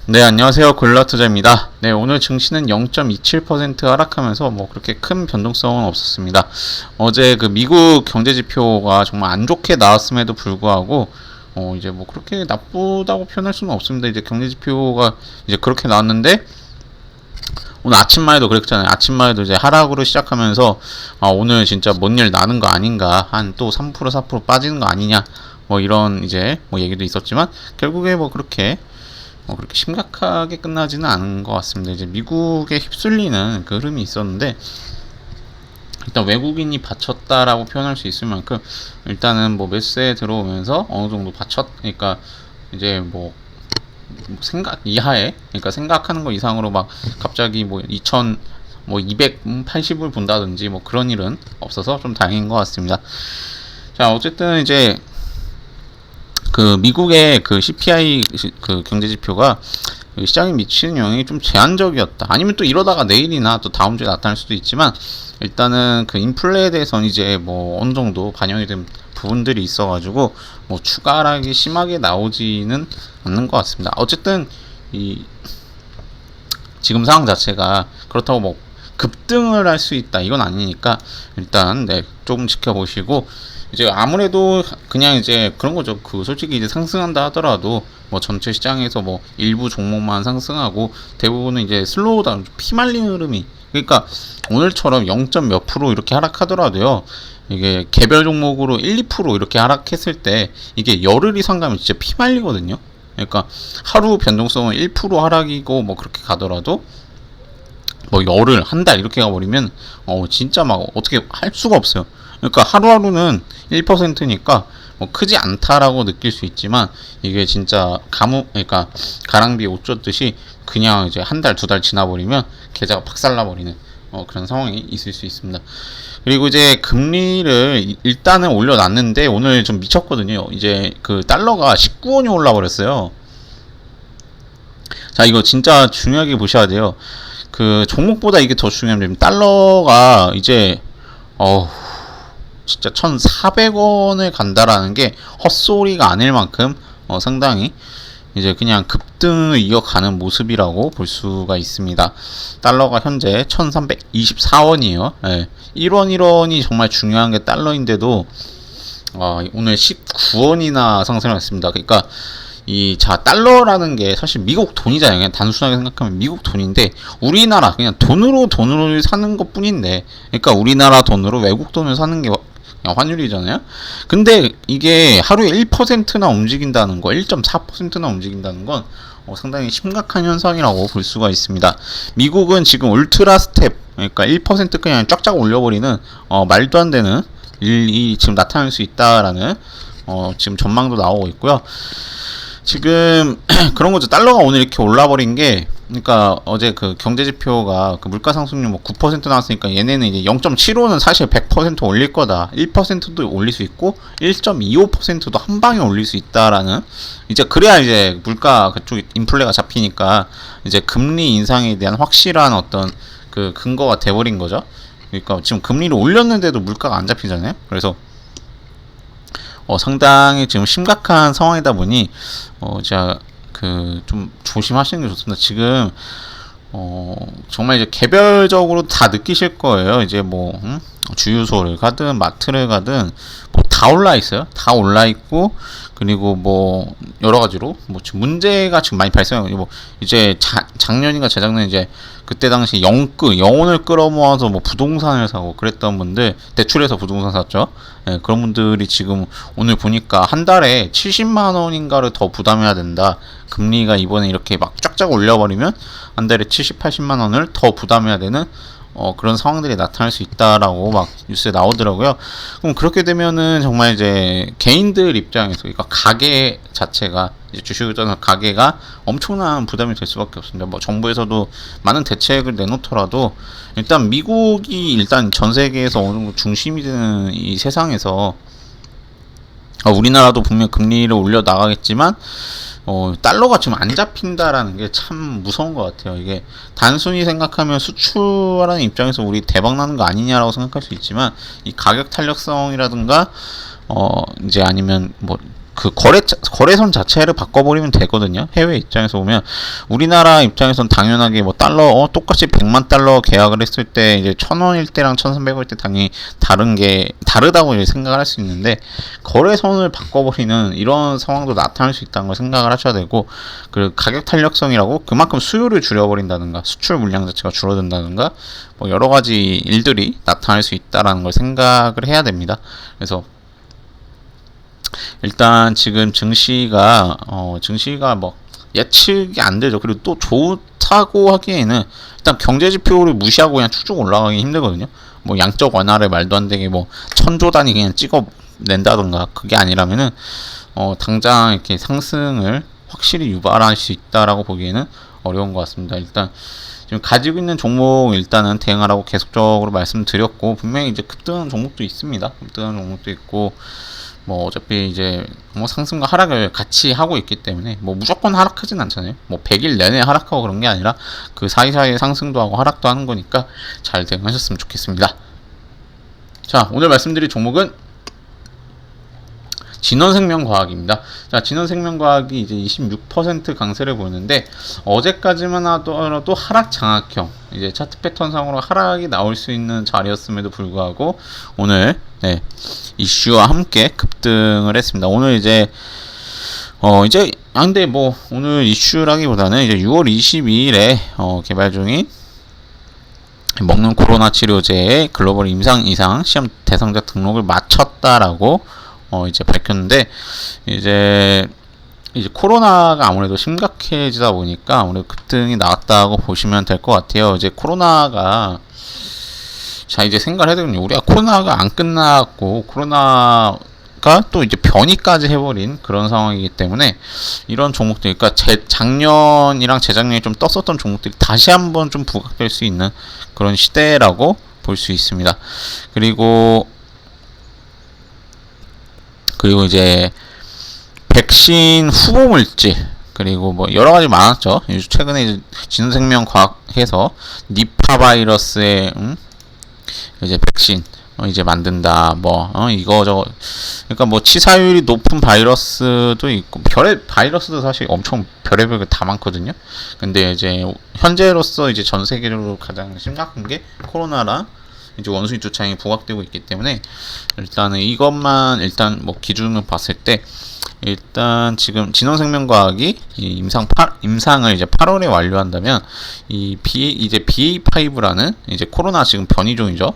네, 안녕하세요. 골라투자입니다. 네, 오늘 증시는 0.27% 하락하면서 뭐 그렇게 큰 변동성은 없었습니다. 어제 그 미국 경제 지표가 정말 안 좋게 나왔음에도 불구하고 이제 뭐 그렇게 나쁘다고 표현할 수는 없습니다. 이제 경제 지표가 이제 그렇게 나왔는데 오늘 아침만 해도 그랬잖아요. 아침만 해도 이제 하락으로 시작하면서 오늘 진짜 뭔 일 나는 거 아닌가, 한 또 3% 4% 빠지는 거 아니냐, 뭐 이런 이제 뭐 얘기도 있었지만 결국에 뭐 그렇게 심각하게 끝나지는 않은 것 같습니다. 이제 미국에 휩쓸리는 그 흐름이 있었는데, 일단 외국인이 받쳤다라고 표현할 수 있을 만큼 일단은 뭐 매수에 들어오면서 어느 정도 그러니까 이제 뭐 생각 이하에, 그러니까 생각하는 거 이상으로 막 갑자기 뭐 280을 본다든지 뭐 그런 일은 없어서 좀 다행인 것 같습니다. 자, 어쨌든 이제 그 미국의 그 CPI 그 경제 지표가 시장에 미치는 영향이 좀 제한적이었다. 아니면 또 이러다가 내일이나 또 다음 주에 나타날 수도 있지만, 일단은 그 인플레에 대해서는 이제 뭐 어느 정도 반영이 된 부분들이 있어가지고 뭐 추가 하락이 심하게 나오지는 않는 것 같습니다. 어쨌든 이 지금 상황 자체가 그렇다고 뭐 급등을 할 수 있다 이건 아니니까 일단 네, 조금 지켜보시고, 이제 아무래도 그냥 이제 그런 거죠. 그 솔직히 이제 상승한다 하더라도 뭐 전체 시장에서 뭐 일부 종목만 상승하고 대부분은 이제 슬로우 다운, 피말리는 흐름이, 그러니까 오늘처럼 0. 몇 프로 이렇게 하락하더라도요, 이게 개별 종목으로 1, 2% 이렇게 하락했을 때 이게 열흘 이상 가면 진짜 피말리거든요. 그러니까 하루 변동성은 1% 하락이고 뭐 그렇게 가더라도 뭐 열흘, 한 달 이렇게 가버리면 진짜 막 어떻게 할 수가 없어요. 그러니까 하루하루는 1%니까 뭐 크지 않다라고 느낄 수 있지만, 이게 진짜 그러니까 가랑비에 옷 젖듯이 그냥 이제 한 달, 두 달 지나버리면 계좌가 박살나버리는 그런 상황이 있을 수 있습니다. 그리고 이제 금리를 일단은 올려놨는데 오늘 좀 미쳤거든요. 이제 그 달러가 19원이 올라버렸어요. 자, 이거 진짜 중요하게 보셔야 돼요. 그 종목보다 이게 더 중요합니다. 달러가 이제 진짜 1,400원을 간다라는 게 헛소리가 아닐 만큼 상당히 이제 그냥 급등을 이어가는 모습이라고 볼 수가 있습니다. 달러가 현재 1,324원이에요. 예. 1원 1원이 정말 중요한 게 달러인데도 오늘 19원이나 상승했습니다. 그러니까 달러라는 게 사실 미국 돈이잖아요. 그냥 단순하게 생각하면 미국 돈인데, 우리나라 그냥 돈으로 사는 것 뿐인데, 그러니까 우리나라 돈으로 외국 돈을 사는 게 그냥 환율이잖아요. 근데 이게 하루에 1%나 움직인다는 거, 1.4%나 움직인다는 건 상당히 심각한 현상이라고 볼 수가 있습니다. 미국은 지금 울트라 스텝, 그러니까 1% 그냥 쫙쫙 올려버리는 말도 안 되는 일이 지금 나타날 수 있다라는 지금 전망도 나오고 있고요. 지금 그런 거죠. 달러가 오늘 이렇게 올라버린 게, 그러니까 어제 그 경제 지표가 그 물가 상승률 뭐 9% 나왔으니까 얘네는 이제 0.75는 사실 100% 올릴 거다. 1%도 올릴 수 있고 1.25%도 한 방에 올릴 수 있다라는, 이제 그래야 이제 물가 그쪽 인플레가 잡히니까 이제 금리 인상에 대한 확실한 어떤 그 근거가 돼버린 거죠. 그러니까 지금 금리를 올렸는데도 물가가 안 잡히잖아요. 그래서 상당히 지금 심각한 상황이다 보니 제가 그 좀 조심하시는 게 좋습니다. 지금 정말 이제 개별적으로 다 느끼실 거예요. 이제 뭐 주유소를 가든 마트를 가든 뭐 다 올라 있어요. 다 올라 있고, 그리고 뭐 여러 가지로 뭐 지금 문제가 지금 많이 발생하고, 뭐 이제 작년인가 재작년 이제 그때 당시 영혼을 끌어모아서 뭐 부동산을 사고 그랬던 분들, 대출해서 부동산 샀죠. 예, 그런 분들이 지금 오늘 보니까 한 달에 70만 원인가를 더 부담해야 된다. 금리가 이번에 이렇게 막 쫙쫙 올려버리면 한 달에 70, 80만 원을 더 부담해야 되는 그런 상황들이 나타날 수 있다라고 막 뉴스에 나오더라고요. 그럼 그렇게 되면은 정말 이제 개인들 입장에서, 그러니까 가게 자체가, 이제 주식을 떠난 가게가 엄청난 부담이 될 수밖에 없습니다. 뭐 정부에서도 많은 대책을 내놓더라도 일단 미국이 일단 전 세계에서 어느 정도 중심이 되는 이 세상에서, 우리나라도 분명 금리를 올려 나가겠지만 달러가 지금 안 잡힌다라는 게 참 무서운 것 같아요. 이게 단순히 생각하면 수출하는 입장에서 우리 대박 나는 거 아니냐라고 생각할 수 있지만, 이 가격 탄력성이라든가 이제 아니면 뭐 그 거래선 자체를 바꿔버리면 되거든요. 해외 입장에서 보면 우리나라 입장에선 당연하게 뭐 달러 똑같이 100만 달러 계약을 했을 때 이제 1,000원일 때랑 1,300원일 때 당연히 다르다고 이제 생각을 할 수 있는데 거래선을 바꿔버리는 이런 상황도 나타날 수 있다는 걸 생각을 하셔야 되고 그 가격 탄력성이라고 그만큼 수요를 줄여버린다든가 수출 물량 자체가 줄어든다든가 뭐 여러 가지 일들이 나타날 수 있다라는 걸 생각을 해야 됩니다. 그래서 일단 지금 증시가 뭐 예측이 안 되죠. 그리고 또 좋다고 하기에는 일단 경제 지표를 무시하고 그냥 쭉쭉 올라가기 힘들거든요. 뭐 양적 완화를 말도 안 되게 뭐 1,000조 단위 그냥 찍어 낸다던가 그게 아니라면은 당장 이렇게 상승을 확실히 유발할 수 있다라고 보기에는 어려운 것 같습니다. 일단 지금 가지고 있는 종목 일단은 대응하라고 계속적으로 말씀드렸고 분명히 이제 급등하는 종목도 있습니다. 급등하는 종목도 있고 뭐 어차피 이제 뭐 상승과 하락을 같이 하고 있기 때문에 뭐 무조건 하락하진 않잖아요. 뭐 100일 내내 하락하고 그런 게 아니라 그 사이사이에 상승도 하고 하락도 하는 거니까 잘 대응하셨으면 좋겠습니다. 자, 오늘 말씀드릴 종목은 진원생명과학입니다. 자, 진원생명과학이 이제 26% 강세를 보이는데 어제까지만 하더라도 하락 장악형 이제 차트 패턴상으로 하락이 나올 수 있는 자리였음에도 불구하고 오늘 이슈와 함께 급등을 했습니다. 오늘 이제 근데 뭐 오늘 이슈라기보다는 이제 6월 22일에 개발 중인 먹는 코로나 치료제의 글로벌 임상 이상 시험 대상자 등록을 마쳤다라고 이제 밝혔는데 이제 코로나가 아무래도 심각해지다 보니까 아무래도 급등이 나왔다고 보시면 될 것 같아요. 이제 코로나가 자 이제 생각을 해야 되거든요. 우리가 코로나가 안 끝났고 코로나가 또 이제 변이까지 해버린 그런 상황이기 때문에 이런 종목들, 그러니까 작년이랑 재작년에 좀 떴었던 종목들이 다시 한번 좀 부각될 수 있는 그런 시대라고 볼 수 있습니다. 그리고 이제 백신 후보 물질 그리고 뭐 여러 가지 많았죠. 최근에 이제 진생명과학에서 니파 바이러스의 이제 백신 이제 만든다 뭐 이거저거 그러니까 뭐 치사율이 높은 바이러스도 있고 별의 바이러스도 사실 엄청 별의별 게 다 많거든요. 근데 이제 현재로서 이제 전 세계적으로 가장 심각한 게 코로나랑 이제 원숭이 두창이 부각되고 있기 때문에 일단은 이것만 일단 뭐 기준을 봤을 때 일단 지금 진원생명과학이 임상을 이제 8월에 완료한다면 이제 BA5라는 이제 코로나 지금 변이종이죠.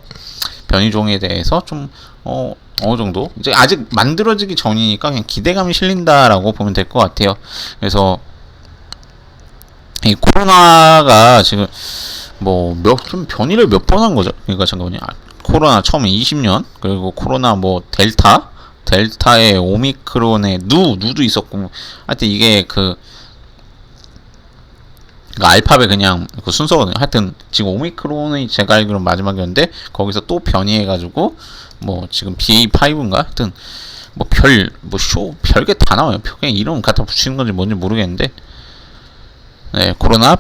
변이종에 대해서 좀 어느 정도 이제 아직 만들어지기 전이니까 그냥 기대감이 실린다라고 보면 될 것 같아요. 그래서 이 코로나가 지금 뭐 좀 변이를 몇 번 한 거죠. 그러니까 잠깐만요. 코로나 처음에 20년 그리고 코로나 뭐 델타의 오미크론의 누도 있었고 하여튼 이게 그 알파벳 그냥 그 순서거든요. 하여튼 지금 오미크론이 제가 알기로 마지막이었는데 거기서 또 변이해가지고 뭐 지금 BA5인가 하여튼 뭐 별게 다 나와요. 그냥 이름 갖다 붙이는 건지 뭔지 모르겠는데 코로나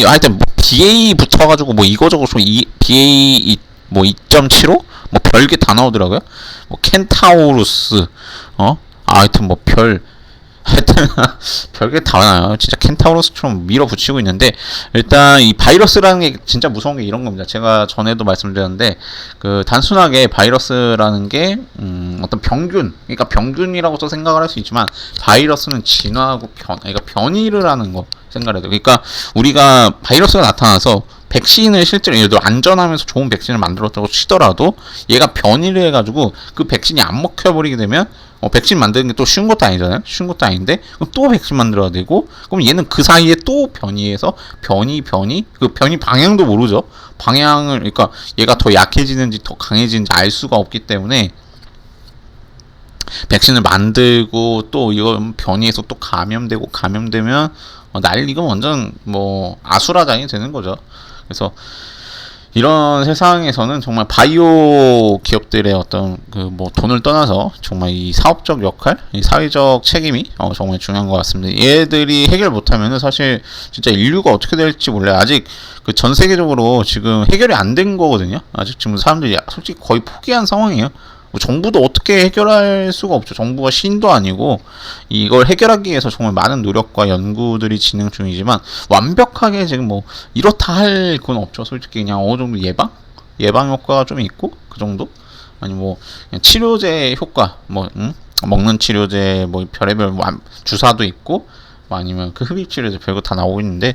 하여튼 뭐 BA 붙어가지고 뭐 이거저거 좀 BA 뭐 2.75 뭐 별게 다 나오더라고요. 뭐 켄타우루스 하여튼 뭐 하여튼 별게 다 나와요. 진짜 켄타우루스처럼 밀어붙이고 있는데 일단 이 바이러스라는 게 진짜 무서운 게 이런 겁니다. 제가 전에도 말씀드렸는데 그 단순하게 바이러스라는 게 어떤 그러니까 병균이라고도 생각을 할 수 있지만 바이러스는 진화하고 그러니까 변이를 하는 거 생각해야 돼요. 그러니까 우리가 바이러스가 나타나서 백신을 실제로 예를 들어 안전하면서 좋은 백신을 만들었다고 치더라도 얘가 변이를 해가지고 그 백신이 안 먹혀버리게 되면 백신 만드는 게 또 쉬운 것도 아니잖아요. 쉬운 것도 아닌데 그럼 또 백신 만들어야 되고 그럼 얘는 그 사이에 또 변이해서 그 변이 방향도 모르죠. 방향을 그러니까 얘가 더 약해지는지 더 강해지는지 알 수가 없기 때문에 백신을 만들고 또 이거 변이해서 또 감염되면 이건 완전 뭐 아수라장이 되는 거죠. 그래서 이런 세상에서는 정말 바이오 기업들의 어떤 그 뭐 돈을 떠나서 정말 이 사업적 역할, 이 사회적 책임이 정말 중요한 것 같습니다. 얘들이 해결 못하면은 사실 진짜 인류가 어떻게 될지 몰라요. 아직 그 전 세계적으로 지금 해결이 안 된 거거든요. 아직 지금 사람들이 솔직히 거의 포기한 상황이에요. 뭐 정부도 어떻게 해결할 수가 없죠. 정부가 신도 아니고 이걸 해결하기 위해서 정말 많은 노력과 연구들이 진행 중이지만 완벽하게 지금 뭐 이렇다 할 건 없죠. 솔직히 그냥 어느 정도 예방 효과가 좀 있고 그 정도? 아니 뭐 그냥 치료제 효과 뭐 먹는 치료제 뭐 별의별 주사도 있고 뭐 아니면 그 흡입 치료제 별거 다 나오고 있는데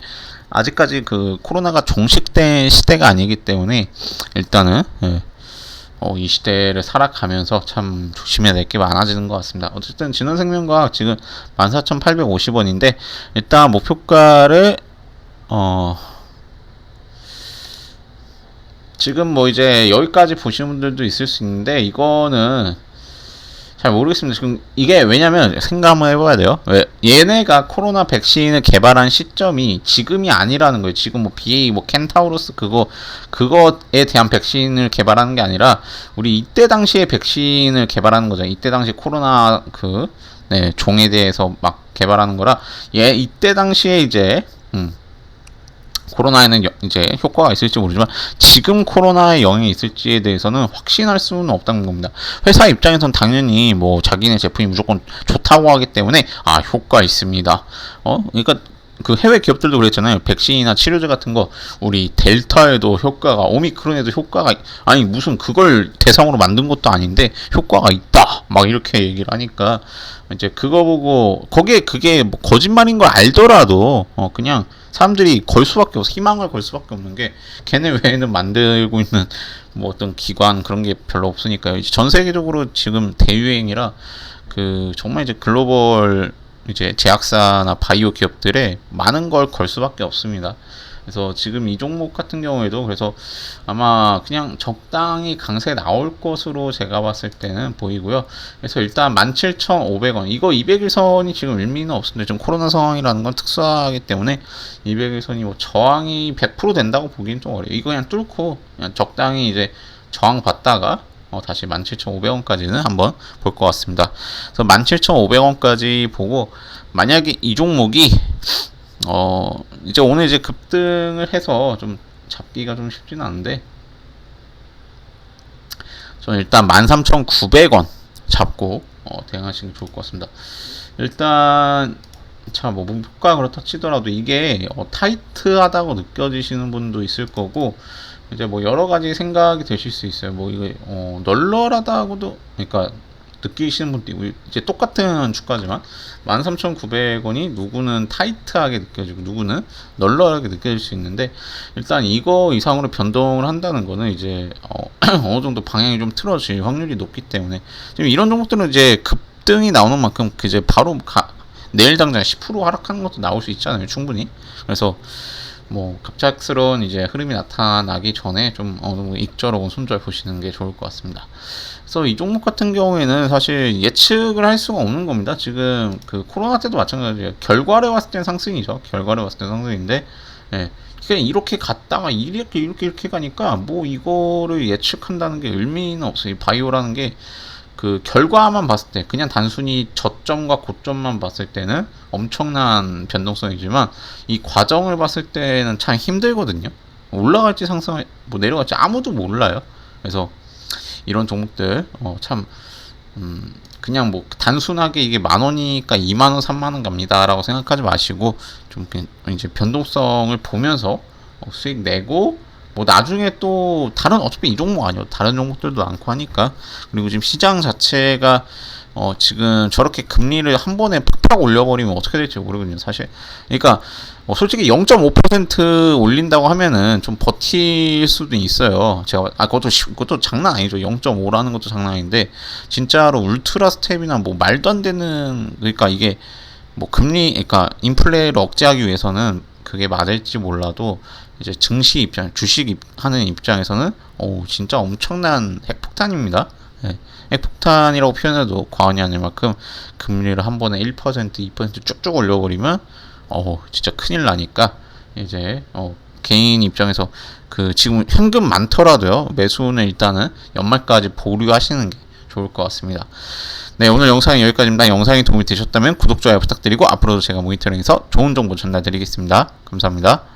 아직까지 그 코로나가 종식된 시대가 아니기 때문에 일단은 이 시대를 살아가면서 참 조심해야 될 게 많아지는 것 같습니다. 어쨌든 진원생명과학 지금 14,850원인데 일단 목표가를 지금 뭐 이제 여기까지 보시는 분들도 있을 수 있는데 이거는 잘 모르겠습니다. 지금 이게 왜냐면 생각 한번 해봐야 돼요. 왜 얘네가 코로나 백신을 개발한 시점이 지금이 아니라는 거예요. 지금 뭐 BA 뭐 켄타우로스 그거에 대한 백신을 개발하는 게 아니라 우리 이때 당시에 백신을 개발하는 거죠. 이때 당시 코로나 종에 대해서 막 개발하는 거라 이때 당시에 이제 코로나에는 이제 효과가 있을지 모르지만 지금 코로나에 영향이 있을지에 대해서는 확신할 수는 없다는 겁니다. 회사 입장에서는 당연히 뭐 자기네 제품이 무조건 좋다고 하기 때문에 효과 있습니다. 그러니까 그 해외 기업들도 그랬잖아요. 백신이나 치료제 같은 거 우리 델타에도 효과가 오미크론에도 효과가 아니 무슨 그걸 대상으로 만든 것도 아닌데 효과가 있다 막 이렇게 얘기를 하니까 이제 그거 보고 거기에 그게 뭐 거짓말인 걸 알더라도 그냥 사람들이 걸 수밖에 없어. 희망을 걸 수밖에 없는 게 걔네 외에는 만들고 있는 뭐 어떤 기관 그런 게 별로 없으니까요. 이제 전 세계적으로 지금 대유행이라 그 정말 이제 글로벌 이제 제약사나 바이오 기업들에 많은 걸 걸 수밖에 없습니다. 그래서 지금 이 종목 같은 경우에도 그래서 아마 그냥 적당히 강세 나올 것으로 제가 봤을 때는 보이고요. 그래서 일단 17,500원 이거 200일선이 지금 의미는 없습니다. 지금 코로나 상황이라는 건 특수하기 때문에 200일선이 뭐 저항이 100% 된다고 보기엔 좀 어려워요. 이거 그냥 뚫고 그냥 적당히 이제 저항 받다가 다시 17,500원까지는 한번 볼 것 같습니다. 그래서 17,500원까지 보고 만약에 이 종목이 이제 오늘 이제 급등을 해서 좀 잡기가 좀 쉽지는 않은데 저는 일단 13,900원 잡고 대응하시는 게 좋을 것 같습니다. 일단 뭐 목표가 그렇다 치더라도 이게 타이트하다고 느껴지시는 분도 있을 거고 이제 뭐 여러 가지 생각이 드실 수 있어요. 뭐 이게 널널하다고도 그러니까 느끼시는 분도 있고 이제 똑같은 주가지만 13,900원이 누구는 타이트하게 느껴지고 누구는 널널하게 느껴질 수 있는데 일단 이거 이상으로 변동을 한다는 거는 이제 어느 정도 방향이 좀 틀어질 확률이 높기 때문에 지금 이런 종목들은 이제 급등이 나오는 만큼 이제 바로 내일 당장 10% 하락하는 것도 나올 수 있잖아요. 충분히. 그래서 뭐 갑작스러운 이제 흐름이 나타나기 전에 좀 어느 정도 익절 혹은 손절 보시는 게 좋을 것 같습니다. 그래서 이 종목 같은 경우에는 사실 예측을 할 수가 없는 겁니다. 지금 그 코로나 때도 마찬가지예요. 결과를 봤을 땐 상승이죠. 결과를 봤을 땐 상승인데 그냥 이렇게 갔다가 이렇게 가니까 뭐 이거를 예측한다는 게 의미는 없어요. 이 바이오라는 게 그 결과만 봤을 때 그냥 단순히 저점과 고점만 봤을 때는 엄청난 변동성이지만 이 과정을 봤을 때는 참 힘들거든요. 올라갈지 뭐 내려갈지 아무도 몰라요. 그래서 이런 종목들 참 그냥 뭐 단순하게 이게 10,000원이니까 20,000원 30,000원 갑니다 라고 생각하지 마시고 좀 이제 변동성을 보면서 수익 내고 뭐 나중에 또 어차피 이 종목 아니요 다른 종목들도 많고 하니까 그리고 지금 시장 자체가 지금 저렇게 금리를 한 번에 팍팍 올려버리면 어떻게 될지 모르거든요 사실. 그러니까 솔직히 0.5% 올린다고 하면은 좀 버틸 수도 있어요. 제가 그것도 장난 아니죠. 0.5라는 것도 장난 아닌데 진짜로 울트라 스텝이나 뭐 말도 안 되는 그러니까 이게 뭐 그러니까 인플레를 억제하기 위해서는 그게 맞을지 몰라도 이제 증시 주식 하는 입장에서는 진짜 엄청난 핵폭탄입니다. 네. 핵폭탄이라고 표현해도 과언이 아닐 만큼 금리를 한 번에 1%, 2% 쭉쭉 올려버리면 진짜 큰일 나니까 이제 개인 입장에서 그 지금 현금 많더라도요 매수는 일단은 연말까지 보류하시는 게 좋을 것 같습니다. 네, 오늘 영상은 여기까지입니다. 영상이 도움이 되셨다면 구독, 좋아요 부탁드리고 앞으로도 제가 모니터링해서 좋은 정보 전달드리겠습니다. 감사합니다.